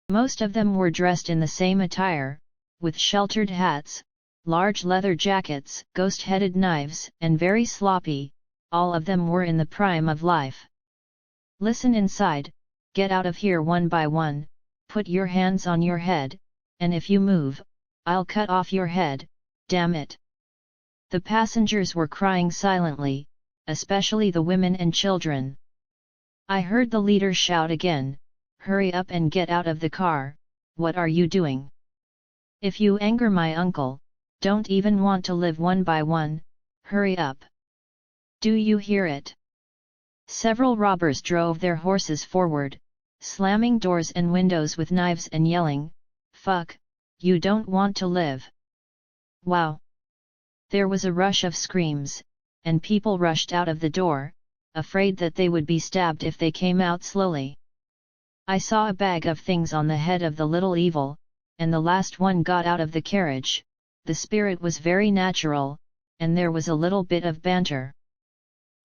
Most of them were dressed in the same attire, with sheltered hats, large leather jackets, ghost-headed knives, and very sloppy. All of them were in the prime of life. "Listen inside, get out of here one by one, put your hands on your head, and if you move, I'll cut off your head, damn it." The passengers were crying silently, especially the women and children. I heard the leader shout again, "Hurry up and get out of the car, what are you doing? If you anger my uncle, don't even want to live one by one, hurry up. Do you hear it?" Several robbers drove their horses forward, slamming doors and windows with knives and yelling, "Fuck, you don't want to live." Wow! There was a rush of screams, and people rushed out of the door, afraid that they would be stabbed if they came out slowly. I saw a bag of things on the head of the little evil, and the last one got out of the carriage. The spirit was very natural, and there was a little bit of banter.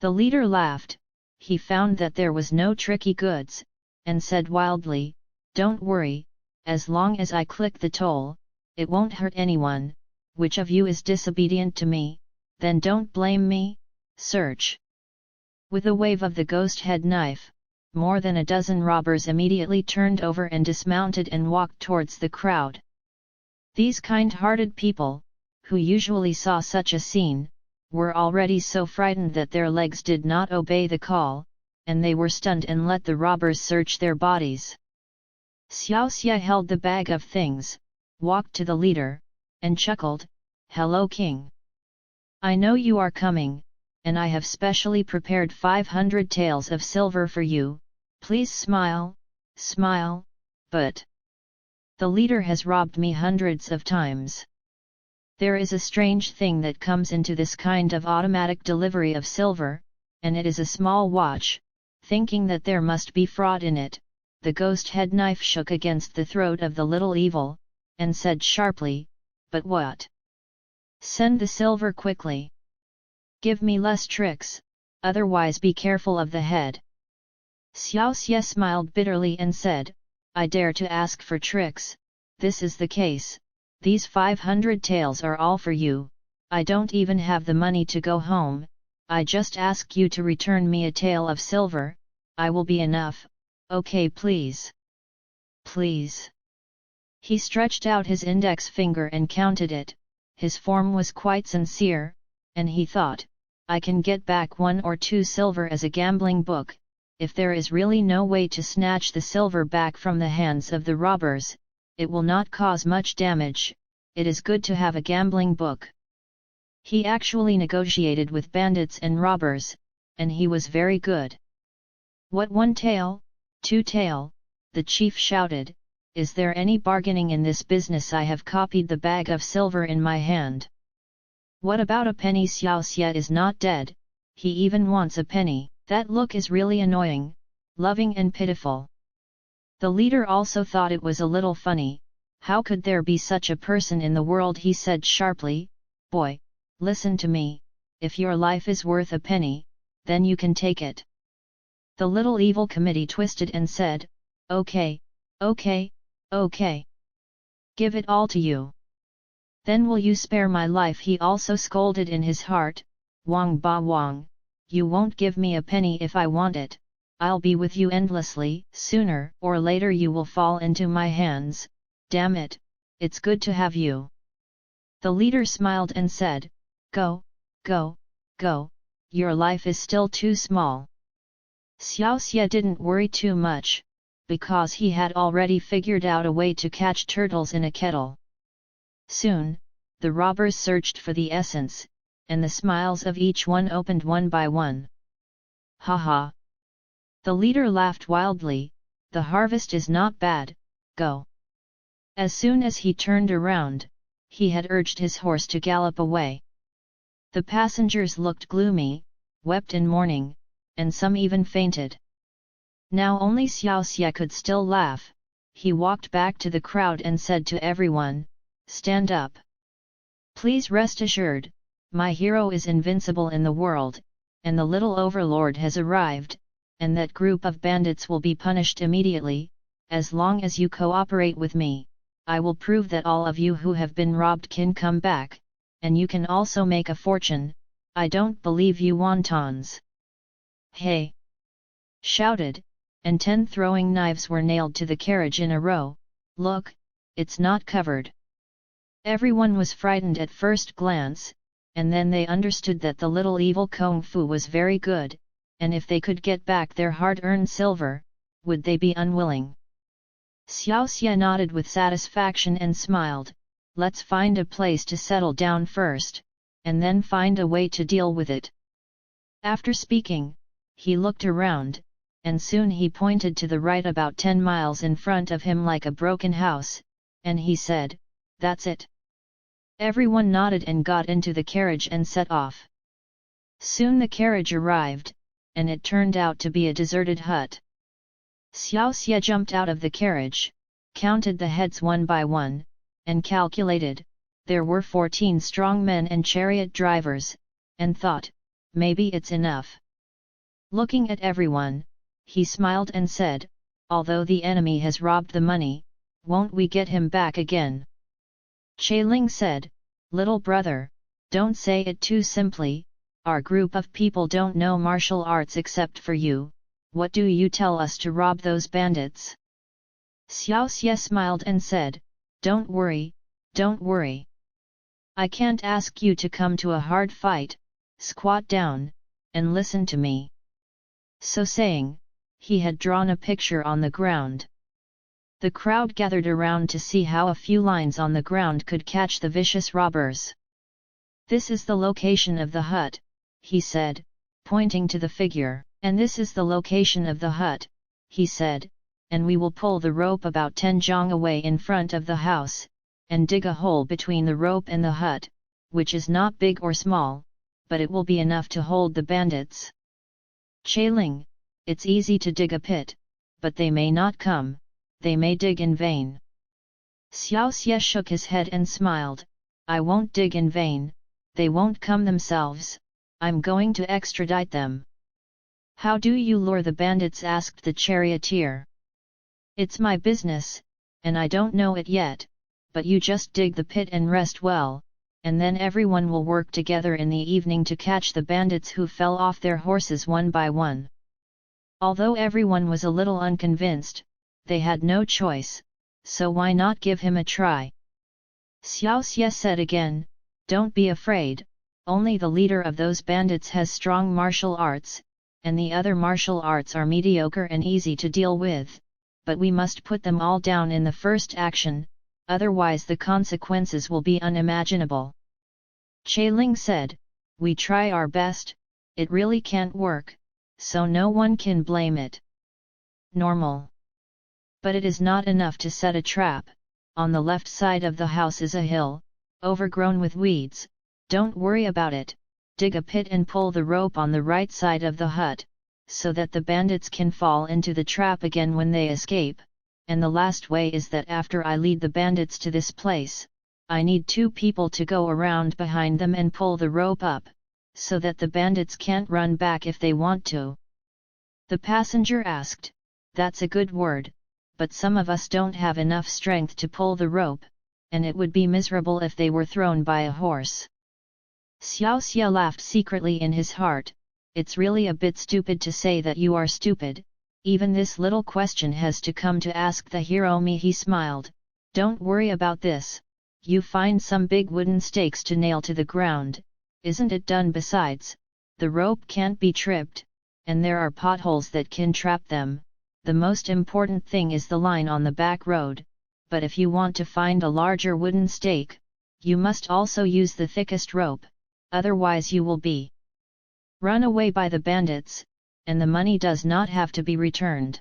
The leader laughed. He found that there was no tricky goods, and said wildly, "Don't worry, as long as I click the toll, it won't hurt anyone. Which of you is disobedient to me, then don't blame me, search." With a wave of the ghost head knife, more than a dozen robbers immediately turned over and dismounted and walked towards the crowd. These kind-hearted people, who usually saw such a scene, were already so frightened that their legs did not obey the call, and they were stunned and let the robbers search their bodies. Xiaoxie held the bag of things, walked to the leader, and chuckled, "Hello King. I know you are coming, and I have specially prepared 500 taels of silver for you, please smile, smile, but the leader has robbed me hundreds of times. There is a strange thing that comes into this kind of automatic delivery of silver, and it is a small watch." Thinking that there must be fraud in it, the ghost head knife shook against the throat of the little evil, and said sharply, "But what? Send the silver quickly. Give me less tricks, otherwise be careful of the head." Xiaoxie smiled bitterly and said, "I dare to ask for tricks. This is the case, these 500 taels are all for you. I don't even have the money to go home, I just ask you to return me a tael of silver, I will be enough, okay please? Please." He stretched out his index finger and counted it. His form was quite sincere, and he thought, "I can get back 1 or 2 silver as a gambling book. If there is really no way to snatch the silver back from the hands of the robbers, it will not cause much damage, it is good to have a gambling book." He actually negotiated with bandits and robbers, and he was very good. "What 1 tael, 2 tael?" the chief shouted. "Is there any bargaining in this business? I have copied the bag of silver in my hand. What about a penny? Xiaoxie is not dead, he even wants a penny." That look is really annoying, loving and pitiful. The leader also thought it was a little funny. How could there be such a person in the world? He said sharply, "Boy, listen to me, if your life is worth a penny, then you can take it." The little evil committee twisted and said, "Okay, okay, okay. Give it all to you. Then will you spare my life?" He also scolded in his heart, "Wang ba Wang, you won't give me a penny if I want it, I'll be with you endlessly, sooner or later you will fall into my hands, damn it, it's good to have you." The leader smiled and said, "Go, go, go, your life is still too small." Xiaoxie didn't worry too much, because he had already figured out a way to catch turtles in a kettle. Soon, the robbers searched for the essence, and the smiles of each one opened one by one. "Ha ha!" The leader laughed wildly, "The harvest is not bad, go." As soon as he turned around, he had urged his horse to gallop away. The passengers looked gloomy, wept in mourning, and some even fainted. Now only Xiaoxie could still laugh. He walked back to the crowd and said to everyone, "Stand up. Please rest assured, my hero is invincible in the world, and the little overlord has arrived, and that group of bandits will be punished immediately, as long as you cooperate with me, I will prove that all of you who have been robbed can come back, and you can also make a fortune. I don't believe you wontons." "Hey!" shouted, and 10 throwing knives were nailed to the carriage in a row. "Look, it's not covered." Everyone was frightened at first glance, and then they understood that the little evil kung fu was very good, and if they could get back their hard-earned silver, would they be unwilling? Xiaoxie nodded with satisfaction and smiled. "Let's find a place to settle down first, and then find a way to deal with it." After speaking, he looked around, and soon he pointed to the right about 10 miles in front of him like a broken house, and he said, "That's it." Everyone nodded and got into the carriage and set off. Soon the carriage arrived, and it turned out to be a deserted hut. Xiaoxie jumped out of the carriage, counted the heads one by one, and calculated, there were 14 strong men and chariot drivers, and thought, maybe it's enough. Looking at everyone, he smiled and said, "Although the enemy has robbed the money, won't we get him back again?" Ling said, "Little brother, don't say it too simply, our group of people don't know martial arts except for you. What do you tell us to rob those bandits?" Xiaoxie smiled and said, don't worry. I can't ask you to come to a hard fight, squat down, and listen to me." So saying, he had drawn a picture on the ground. The crowd gathered around to see how a few lines on the ground could catch the vicious robbers. "This is the location of the hut," he said, pointing to the figure. "And this is the location of the hut," he said, "and we will pull the rope about 10 zhang away in front of the house, and dig a hole between the rope and the hut, which is not big or small, but it will be enough to hold the bandits." Ling, "It's easy to dig a pit, but they may not come, they may dig in vain." Xiaoxie shook his head and smiled, "I won't dig in vain, they won't come themselves, I'm going to extradite them." "How do you lure the bandits?" asked the charioteer. "It's my business, and I don't know it yet, but you just dig the pit and rest well, and then everyone will work together in the evening to catch the bandits who fell off their horses one by one." Although everyone was a little unconvinced, they had no choice, so why not give him a try? Xiaoxie said again, "Don't be afraid, only the leader of those bandits has strong martial arts, and the other martial arts are mediocre and easy to deal with, but we must put them all down in the first action, otherwise the consequences will be unimaginable." Ling said, "We try our best, it really can't work, so no one can blame it. Normal. But it is not enough to set a trap. On the left side of the house is a hill, overgrown with weeds, don't worry about it. Dig a pit and pull the rope on the right side of the hut, so that the bandits can fall into the trap again when they escape, and the last way is that after I lead the bandits to this place, I need 2 people to go around behind them and pull the rope up, so that the bandits can't run back if they want to." The passenger asked, "That's a good word, but some of us don't have enough strength to pull the rope, and it would be miserable if they were thrown by a horse." Xiaoxie laughed secretly in his heart, "It's really a bit stupid to say that you are stupid, even this little question has to come to ask the hero me." He smiled, "Don't worry about this, you find some big wooden stakes to nail to the ground, isn't it done? Besides, the rope can't be tripped, and there are potholes that can trap them. The most important thing is the line on the back road, but if you want to find a larger wooden stake, you must also use the thickest rope, otherwise you will be run away by the bandits, and the money does not have to be returned."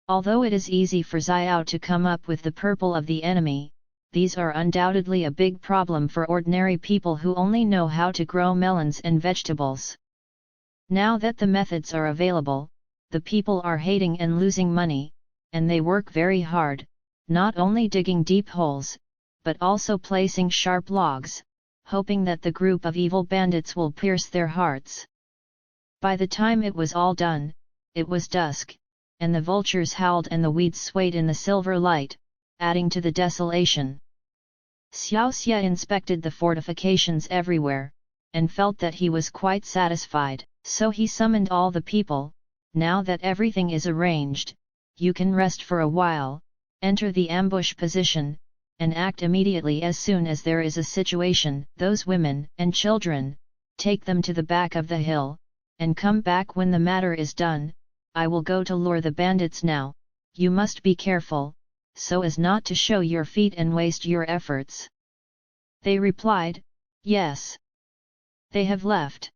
Although it is easy for Xiao to come up with the purple of the enemy, these are undoubtedly a big problem for ordinary people who only know how to grow melons and vegetables. Now that the methods are available, the people are hating and losing money, and they work very hard, not only digging deep holes, but also placing sharp logs, hoping that the group of evil bandits will pierce their hearts. By the time it was all done, it was dusk, and the vultures howled and the weeds swayed in the silver light, adding to the desolation. Xiaoxie inspected the fortifications everywhere, and felt that he was quite satisfied. So he summoned all the people. Now that everything is arranged, you can rest for a while, enter the ambush position, and act immediately as soon as there is a situation. Those women and children, take them to the back of the hill, and come back when the matter is done. I will go to lure the bandits now. You must be careful, so as not to show your feet and waste your efforts. They replied, yes. They have left.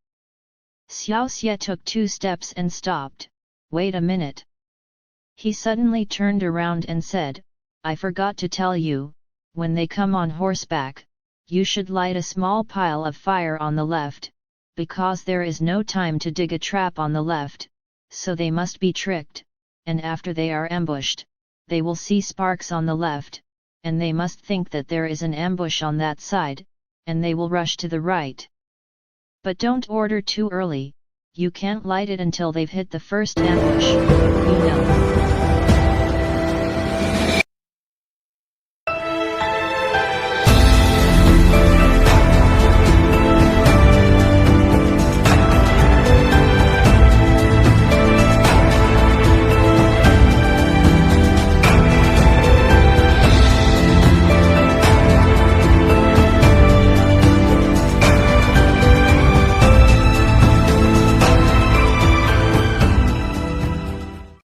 Xiaoxie took 2 steps and stopped. Wait a minute. He suddenly turned around and said, I forgot to tell you, when they come on horseback, you should light a small pile of fire on the left, because there is no time to dig a trap on the left, so they must be tricked, and after they are ambushed, they will see sparks on the left, and they must think that there is an ambush on that side, and they will rush to the right. But don't order too early, you can't light it until they've hit the first ambush, you know.